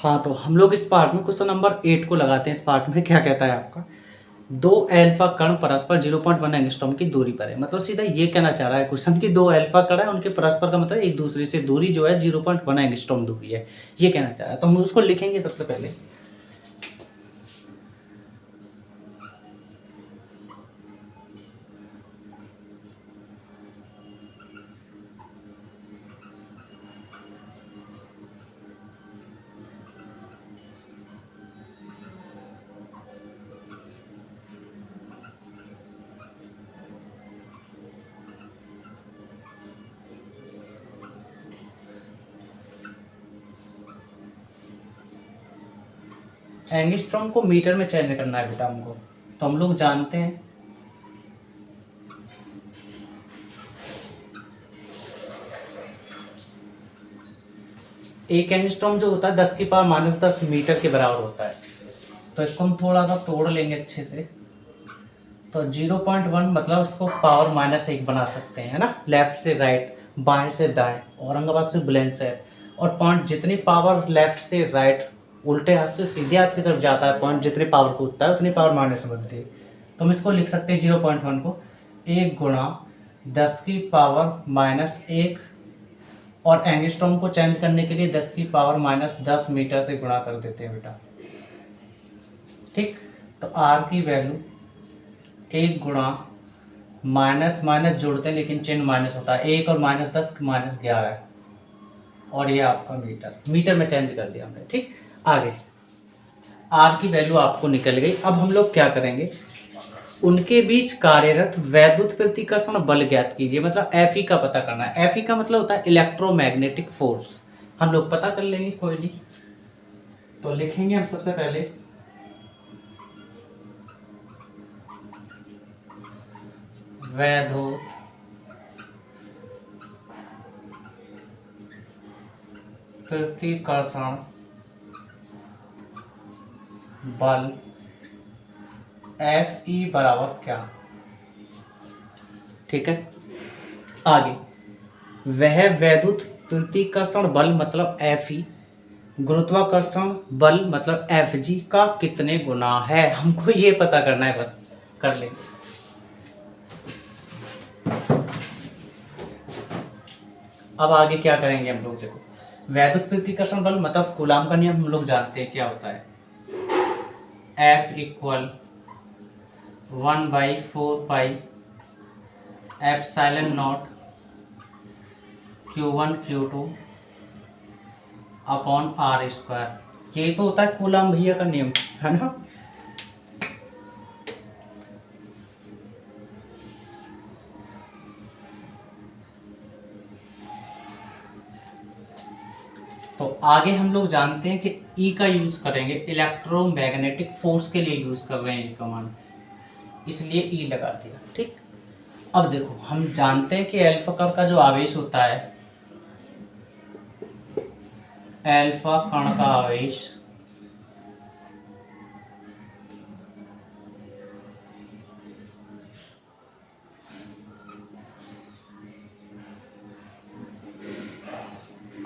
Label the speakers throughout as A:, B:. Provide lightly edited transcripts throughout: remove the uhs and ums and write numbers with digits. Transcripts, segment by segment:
A: हाँ, तो हम लोग इस पार्ट में क्वेश्चन नंबर 8 को लगाते हैं। इस पार्ट में क्या कहता है आपका, 2 अल्फा कण परस्पर 0.1 एंगस्ट्रॉम की दूरी पर है। मतलब सीधा ये कहना चाह रहा है क्वेश्चन कि 2 अल्फा कण है, उनके परस्पर का मतलब एक दूसरे से दूरी जो है 0.1 एंगस्ट्रॉम दूरी है, ये कहना चाह रहा है। तो हम उसको लिखेंगे सबसे पहले। एंगस्ट्रॉम को मीटर में चेंज करना है बेटा हमको, तो हम लोग जानते हैं एक एंगस्ट्रॉम जो होता है 10⁻⁻10 मीटर के बराबर होता है। तो इसको हम थोड़ा सा तोड़ लेंगे अच्छे से। तो 0.1 मतलब इसको पावर -1 बना सकते हैं, है ना, लेफ्ट से राइट, बाएं से दाएं, औरंगाबाद से बुलंदशहर। और पॉइंट जितनी पावर लेफ्ट से राइट, उल्टे हाथ से सीधे हाथ की तरफ जाता है, पॉइंट जितनी पावर कूदता है उतनी पावर माइनस में बनती है। तो हम इसको लिख सकते हैं 0.1 को 1 गुणा 10⁻⁻1, और एंगस्ट्रॉम को चेंज करने के लिए 10⁻⁻10 मीटर से गुणा कर देते हैं बेटा। ठीक, तो आर की वैल्यू 1 गुणा माइनस माइनस जोड़ते हैं लेकिन चिन्ह माइनस होता है, 1 और -10 -11 है, और ये आपका मीटर में चेंज कर दिया हमने। ठीक, आगे आर की वैल्यू आपको निकल गई। अब हम लोग क्या करेंगे, उनके बीच कार्यरत वैद्युत प्रतिकर्षण बल ज्ञात कीजिए। मतलब एफ ई का पता करना है। एफ ई का मतलब होता है इलेक्ट्रोमैग्नेटिक फोर्स। हम लोग पता कर लेंगे, कोई नहीं। तो लिखेंगे हम सबसे पहले वैद्युत प्रतिकर्षण बल एफ ई बराबर क्या। ठीक है, आगे वह वैद्युत प्रतिकर्षण बल मतलब एफ ई गुरुत्वाकर्षण बल मतलब एफ जी का कितने गुना है, हमको ये पता करना है, बस कर लेंगे। अब आगे क्या करेंगे हम लोग, देखो वैद्युत प्रतिकर्षण बल मतलब कूलाम का नियम हम लोग जानते हैं क्या होता है। F = 1/4 epsilon not Q1 Q2 upon R²। ये तो होता है कूलाम भैया का नियम, है ना। तो आगे हम लोग जानते हैं कि ई का यूज करेंगे, इलेक्ट्रोमैग्नेटिक फोर्स के लिए यूज कर रहे हैं ई कमांड, इसलिए ई लगा दिया। ठीक, अब देखो हम जानते हैं कि अल्फा कण का जो आवेश होता है, अल्फा कण का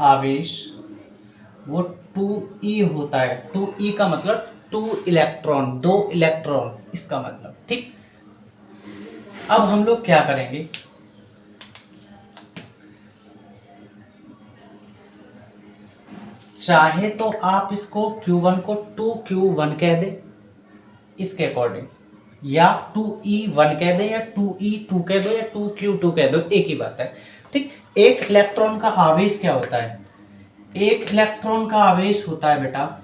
A: आवेश वो 2e होता है। 2e का मतलब 2 इलेक्ट्रॉन, 2 इलेक्ट्रॉन, इसका मतलब। ठीक, अब हम लोग क्या करेंगे, चाहे तो आप इसको Q1 को 2Q1 कह दें इसके अकॉर्डिंग, या 2E1 कह दें, या 2E2 कह दो, या 2Q2 कह दो, एक ही बात है। ठीक, एक इलेक्ट्रॉन का आवेश क्या होता है, एक इलेक्ट्रॉन का आवेश होता है बेटा,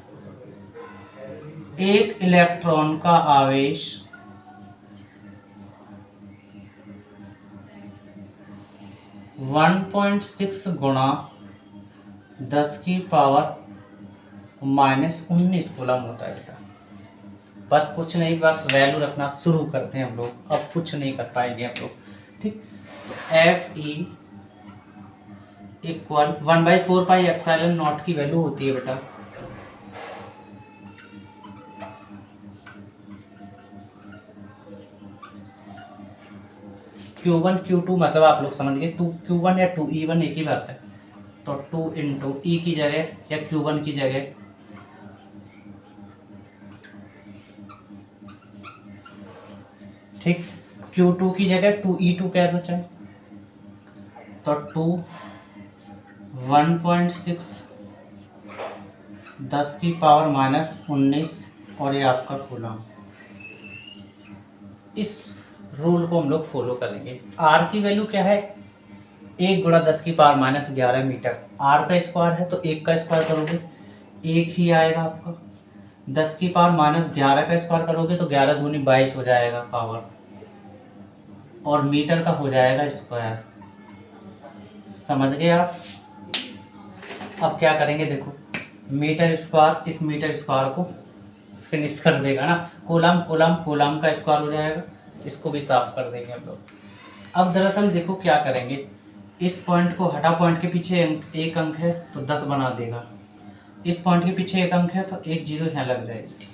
A: एक इलेक्ट्रॉन का आवेश 1.6 गुणा 10⁻⁻19 कूलम होता है बेटा। बस कुछ नहीं, बस वैल्यू रखना शुरू करते हैं हम लोग, अब कुछ नहीं कर पाएंगे हम लोग। ठीक, F E equal 1/4 epsilon not की वैल्यू होती है बेटा Q1 Q2, मतलब आप लोग समझ गए, 2Q1 या 2E1 एक ही बात है। तो 2 × E की जगह या Q1 की जगह ठीक। Q2 की जगह 2E2 कह दो चाहे, तो 2 1.6 10⁻⁻�19 और ये आपका कूलम। इस रूल को हम लोग फॉलो करेंगे। आर की वैल्यू क्या है, 1 × 10⁻⁻11 मीटर। आर का स्क्वायर है तो 1 का स्क्वायर करोगे 1 ही आएगा आपका। 10⁻⁻11 का स्क्वायर करोगे तो 11 दूनी 22 हो जाएगा पावर, और मीटर का हो जाएगा स्क्वायर। समझ गए आप। अब क्या करेंगे देखो, मीटर स्क्वायर इस मीटर स्क्वायर को फिनिश कर देगा ना, कूलम कूलम कूलम का स्क्वायर हो जाएगा, इसको भी साफ कर देंगे हम लोग। अब दरअसल देखो क्या करेंगे, इस पॉइंट को हटा, पॉइंट के पीछे एक अंक है तो 10 बना देगा, इस पॉइंट के पीछे एक अंक है तो एक जीरो यहाँ लग जाएगी।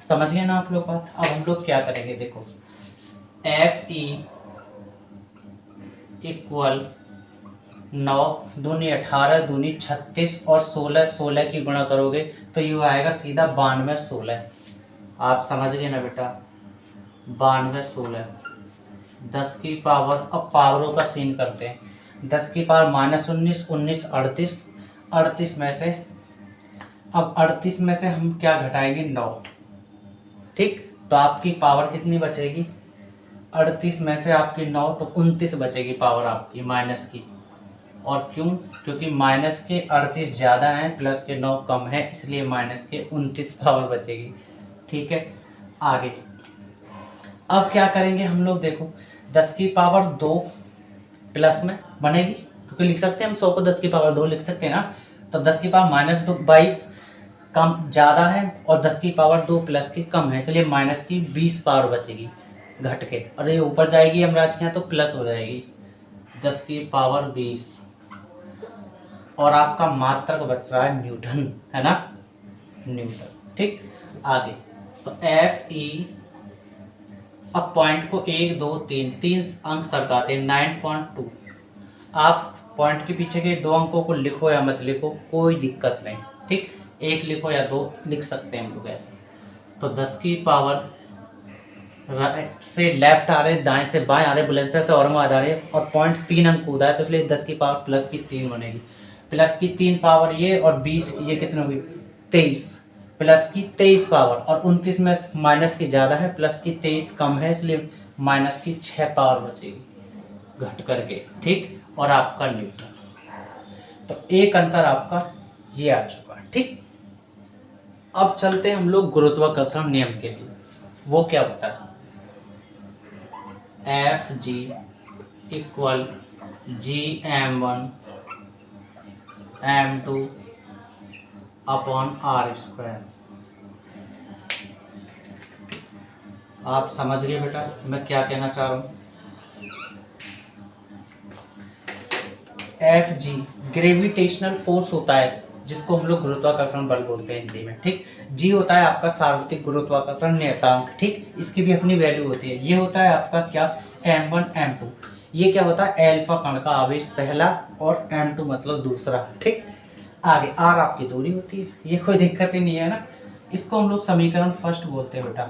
A: समझ गए ना आप लोग बात। अब हम लोग क्या करेंगे देखो, FE इक्वल 9 दूनी 18 दूनी 36 और 16 की गुणा करोगे तो ये आएगा सीधा 92 16। आप समझ गए ना बेटा, 92 16 10 की पावर। अब पावरों का सीन करते हैं, 10 की पावर -19 19 38 38 में से, अब 38 में से हम क्या घटाएंगे 9, ठीक। तो आपकी पावर कितनी बचेगी, 38 में से आपकी 9 तो 29 बचेगी पावर आपकी माइनस की। और क्यों, क्योंकि माइनस के 38 ज़्यादा हैं प्लस के 9 कम है, इसलिए माइनस के 29 पावर बचेगी। ठीक है, आगे अब क्या करेंगे हम लोग देखो, 10 की पावर 2 प्लस में बनेगी, क्योंकि लिख सकते हैं हम 100 को 10 की पावर 2 लिख सकते हैं ना। तो 10 की पावर -22 कम ज़्यादा है और 10 की पावर 2 प्लस की कम है, इसलिए माइनस की 20 पावर बचेगी घट के, और ये ऊपर जाएगी यमराज के यहाँ तो प्लस हो जाएगी 10 की पावर 20। और आपका मात्रक बच रहा है न्यूटन, है ना, न्यूटन। ठीक, आगे तो FE, अब पॉइंट को 1 2 3 अंक सरकाते हैं 9.2। आप पॉइंट के पीछे के 2 अंकों को लिखो या मत लिखो कोई दिक्कत नहीं, ठीक, 1 लिखो या 2 लिख सकते हैं हम लोग ऐसे। तो 10 की पावर राइट से लेफ्ट आ रहे, दाएं से बाएं आ रहे, बुलेंसर से और में आ जा रहे हैं, और पॉइंट 3 अंक कूदा है तो इसलिए 10 की पावर प्लस की 3 बनेगी। प्लस की 3 पावर ये, और 20 ये कितनी होगी 23, प्लस की 23 पावर, और 29 में माइनस की ज़्यादा है प्लस की 23 कम है, इसलिए माइनस की 6 पावर बचेगी घट करके। ठीक, और आपका न्यूटन। तो एक आंसर आपका ये आ चुका है। ठीक, अब चलते हैं हम लोग गुरुत्वाकर्षण नियम के लिए। वो क्या होता है, FG equal GM1 M2 upon R²। आप समझ गए बेटा मैं क्या कहना चाह रहा हूँ। FG ग्रेविटेशनल फोर्स होता है जिसको हम लोग गुरुत्वाकर्षण बल बोलते हैं हिंदी में। ठीक, G होता है आपका सार्वत्रिक गुरुत्वाकर्षण नियतांक। ठीक, इसकी भी अपनी वैल्यू होती है। ये होता है आपका क्या, M1 M2। ये क्या होता है, अल्फा कण का आवेश पहला और M2 मतलब दूसरा। ठीक, आगे R आपकी दूरी होती है, ये कोई दिक्कत ही नहीं है ना। इसको हम लोग समीकरण फर्स्ट बोलते हैं बेटा,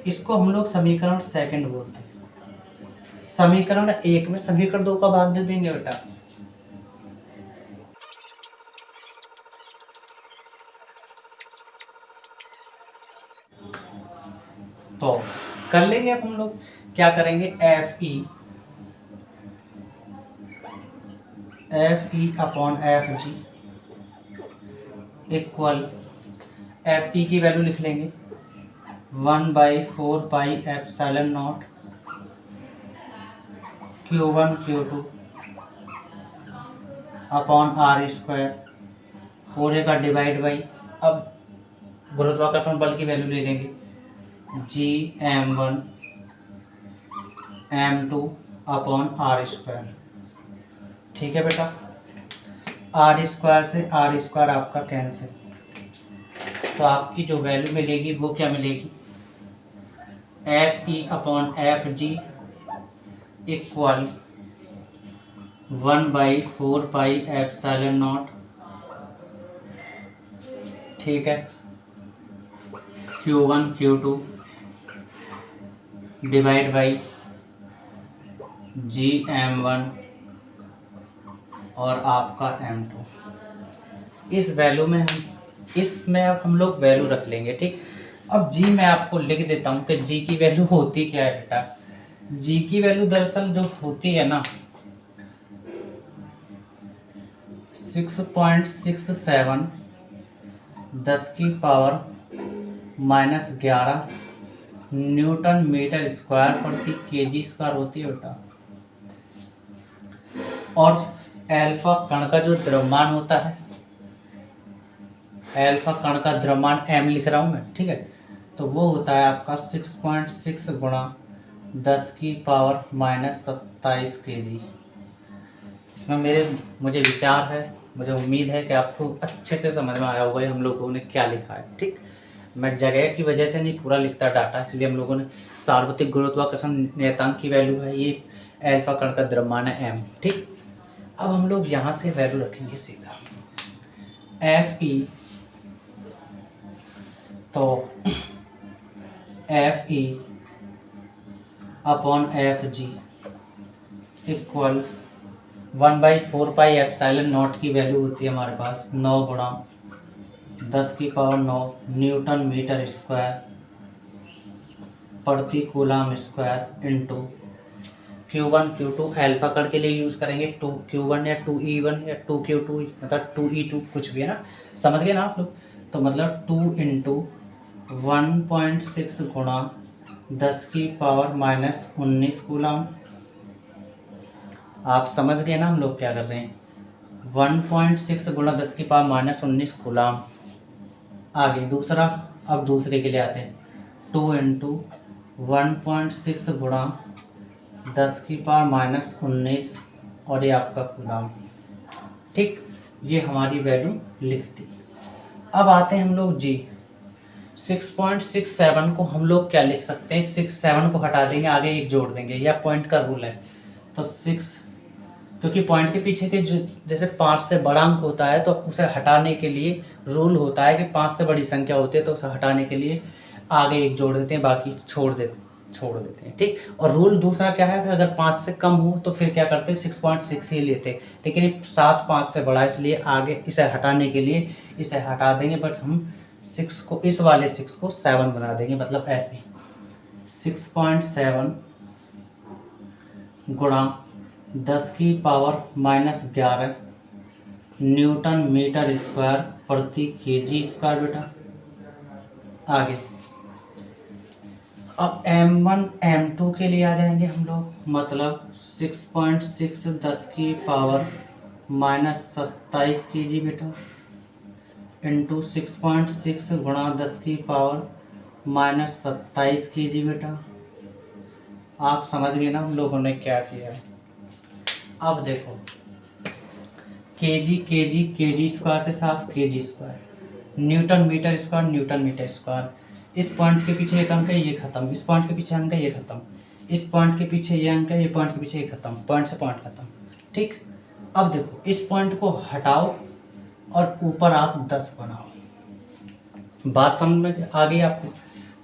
A: इसको हम लोग समीकरण सेकंड बोलते हैं। समीकरण 1 में समीकरण 2 का भाग दे देंगे बेटा। तो कर लेंगे अब हम लोग क्या करेंगे, FE upon FG equal, FE की वैल्यू लिख लेंगे 1/4 pi epsilon not Q1 Q2 upon R², पूरे का डिवाइड बाई, अब गुरुत्वाकर्षण बल की वैल्यू ले लेंगे GM1 M2 अपॉन R²। ठीक है बेटा, R² से R² आपका कैंसिल, तो आपकी जो वैल्यू मिलेगी वो क्या मिलेगी, FE upon FG equal 1/4 pi epsilon not, ठीक है, Q1 Q2 divide by GM1 और आपका M2। इस वैल्यू में इसमें अब हम लोग वैल्यू रख लेंगे, ठीक। अब जी मैं आपको लिख देता हूँ कि जी की वैल्यू होती क्या है बेटा। जी की वैल्यू दरअसल जो होती है ना 6.67 10⁻⁻11 न्यूटन मीटर स्क्वायर प्रति केजी स्क्वायर होती है बेटा। और अल्फा कण का जो द्रव्यमान होता है, अल्फा कण का द्रव्यमान m लिख रहा हूं मैं, ठीक है, तो वो होता है आपका 6.6 गुणा 10⁻⁻27 केजी। इसमें मुझे विचार है, मुझे उम्मीद है कि आपको अच्छे से समझ में आया होगा हम लोगों ने क्या लिखा है, ठीक। मैं जगह की वजह से नहीं पूरा लिखता डाटा, इसलिए हम लोगों ने सार्वत्रिक गुरुत्वाकर्षण नियतांक की वैल्यू है ये, अल्फा कण का द्रव्यमान है m, ठीक। अब हम लोग यहाँ से वैल्यू रखेंगे सीधा Fe, तो Fe upon Fg equal 1/4 pi epsilon not की वैल्यू होती है हमारे पास 9 गुणा 10⁹ न्यूटन मीटर स्क्वायर प्रति coulomb square into Q1 Q2 alpha कण के लिए यूज़ करेंगे, Q1 या 2E1 या 2Q2 मतलब 2E2 कुछ भी है ना, समझ गए ना आप लोग। तो मतलब 2 × 1.6 गुणा 10⁻⁻19 कूलम। आप समझ गए ना हम लोग क्या कर रहे हैं, 1.6 गुणा 10⁻⁻19 कूलम। आगे दूसरा, अब दूसरे के लिए आते हैं 2 × 1.6 गुणा 10⁻⁻19 और ये आपका कूलम, ठीक। ये हमारी वैल्यू लिख दी। अब आते हैं हम लोग जी 6.67 को हम लोग क्या लिख सकते हैं, 7 को हटा देंगे, आगे एक जोड़ देंगे, या पॉइंट का रूल है। तो 6, क्योंकि पॉइंट के पीछे के जो जैसे 5 से बड़ा अंक होता है तो उसे हटाने के लिए रूल होता है कि 5 से बड़ी संख्या होती है तो उसे हटाने के लिए आगे एक जोड़ देते हैं, बाकी छोड़ देते हैं, ठीक। और रूल दूसरा क्या है कि अगर 5 से कम हो तो फिर क्या करते हैं 6.6 ही लेते हैं, लेकिन ये 7 5 से बड़ा है इसलिए आगे इसे हटाने के लिए इसे हटा देंगे, बट हम 6 को, इस वाले 6 को 7 बना देंगे, मतलब ऐसे 6.7 गुणा 10⁻⁻11 न्यूटन मीटर स्क्वायर प्रति केजी स्क्वायर बेटा। आगे अब M1 M2 के लिए आ जाएंगे हम लोग, मतलब 6.6 10⁻⁻27 केजी बेटा इंटू 6.6 गुणा 10⁻⁻27 केजी बेटा। आप समझ गए ना हम लोगों ने क्या किया है। अब देखो केजी स्क्वायर से साफ K G square, newton metre square, इस पॉइंट के पीछे एक अंक है ये खत्म, इस पॉइंट के पीछे अंक है ये खत्म, इस पॉइंट के पीछे ये अंक है, ये पॉइंट के पीछे ये खत्म, पॉइंट से पॉइंट खत्म, ठीक। अब देखो इस पॉइंट को हटाओ और ऊपर आप 10 बनाओ, बात समझ में आ गई आपको।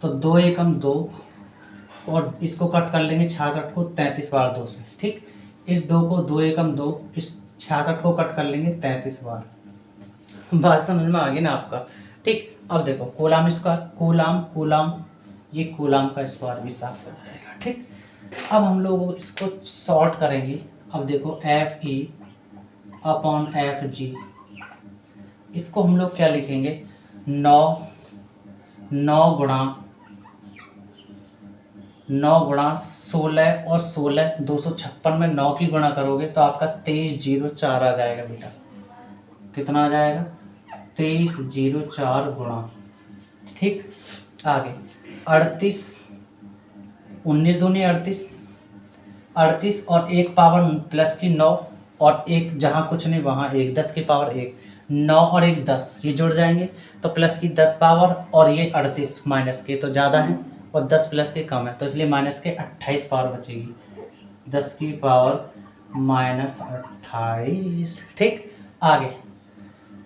A: तो 2 एकम 2 और इसको कट कर लेंगे 66 को 33 बार 2 से, ठीक। इस 2 को 2 एकम 2, इस 66 को कट कर लेंगे 33 बार, बात समझ में आ गई ना आपका, ठीक। अब देखो कूलम स्क्वायर, कूलम ये कूलम का स्क्वायर भी साफ हो जाएगा, ठीक। अब हम लोग इसको सॉर्ट करेंगे। अब देखो Fe अपॉन Fg, इसको हम लोग क्या लिखेंगे 9 गुणा 16 और 16 256 में 9 की गुणा करोगे तो आपका 2304 आ जाएगा बेटा। कितना आ जाएगा 2304 गुणा, ठीक। आगे 38, 19 दूनी 38 और 1 पावर प्लस की 9 और 1 जहाँ कुछ नहीं वहाँ 1, 10 की पावर 1, 9 और 1 10, ये जुड़ जाएंगे तो प्लस की 10 पावर, और ये 38 माइनस के तो ज़्यादा है और 10 प्लस के कम है तो इसलिए माइनस के 28 पावर बचेगी, 10 की पावर -28, ठीक। आगे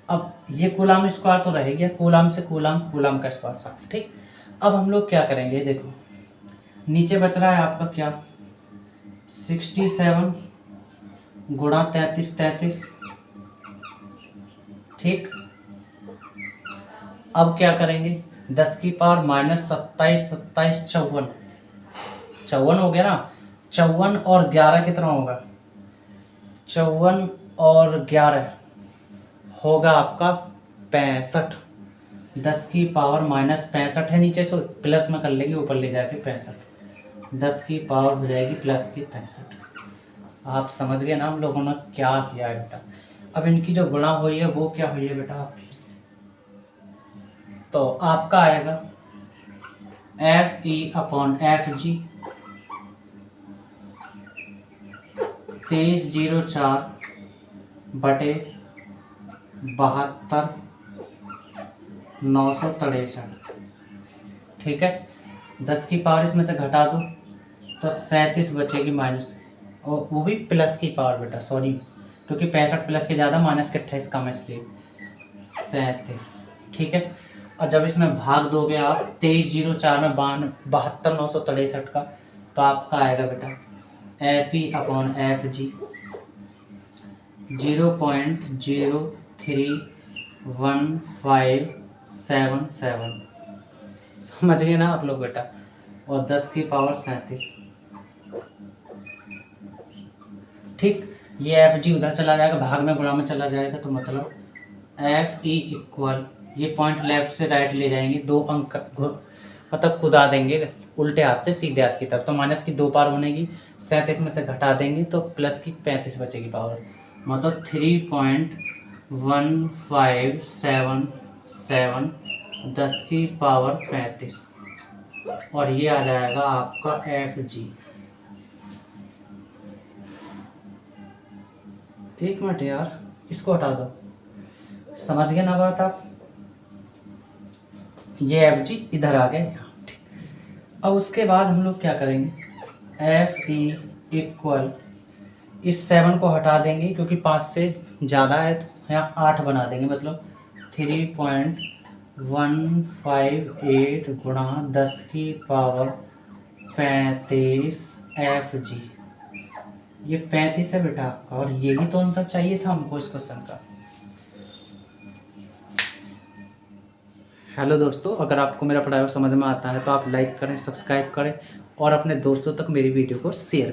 A: अब ये कूलम स्क्वायर तो रह गया, कूलम से कूलम का स्क्वायर साफ, ठीक। अब हम लोग क्या करेंगे देखो नीचे बच रहा है आपका क्या 67 गुणा 33, ठीक। अब क्या करेंगे 10 की पावर माइनस 27, 54 हो गया ना। 54 और 11 कितना होगा 54 और 11 होगा आपका 65। 10 की पावर माइनस 65 है, नीचे से प्लस में कर लेंगे, ऊपर ले जाके 65। 10 की पावर हो जाएगी प्लस की 65। आप समझ गए ना हम लोगों ने क्या किया है बेटा। अब इनकी जो गुणा हुई है वो क्या हुई है बेटा आपकी, तो आपका आएगा FE/FG 2304 बटे 72,963, ठीक है। 10 की पावर इसमें से घटा दो तो 37 बचेगी माइनस, और वो भी प्लस की पावर बेटा, सॉरी, क्योंकि 65 प्लस के ज़्यादा माइनस के 28 कम है इसलिए 37, ठीक है। और जब इसमें भाग दोगे आप 2304 में 72,963 का, तो आपका आएगा बेटा FE/FG 0.031577, समझ गए ना आप लोग बेटा। और 10 की पावर 37, ठीक। ये FG उधर चला जाएगा, भाग में गुणा में चला जाएगा, तो मतलब FE इक्वल, ये पॉइंट लेफ्ट से राइट ले जाएंगे, 2 अंक मतलब कुदा देंगे उल्टे हाथ से सीधे हाथ की तरफ, तो माइनस की 2 पावर बनेगी, 37 में से घटा देंगे तो प्लस की 35 बचेगी पावर, मतलब 3.1577 10 की पावर 35, और ये आ जाएगा आपका FG। एक मिनट यार, इसको हटा दो, समझ गए ना बात आप। ये FG इधर आ गए यहाँ। अब उसके बाद हम लोग क्या करेंगे FE इक्वल, इस 7 को हटा देंगे क्योंकि 5 से ज़्यादा है, तो यहाँ 8 बना देंगे, मतलब 3.158 गुणा 10 की पावर 35 FG। ये 35 है बेटा आपका, और यही तो आंसर चाहिए था हमको इस क्वेश्चन का। हेलो दोस्तों, अगर आपको मेरा पढ़ाया समझ में आता है तो आप लाइक करें, सब्सक्राइब करें और अपने दोस्तों तक मेरी वीडियो को शेयर करें।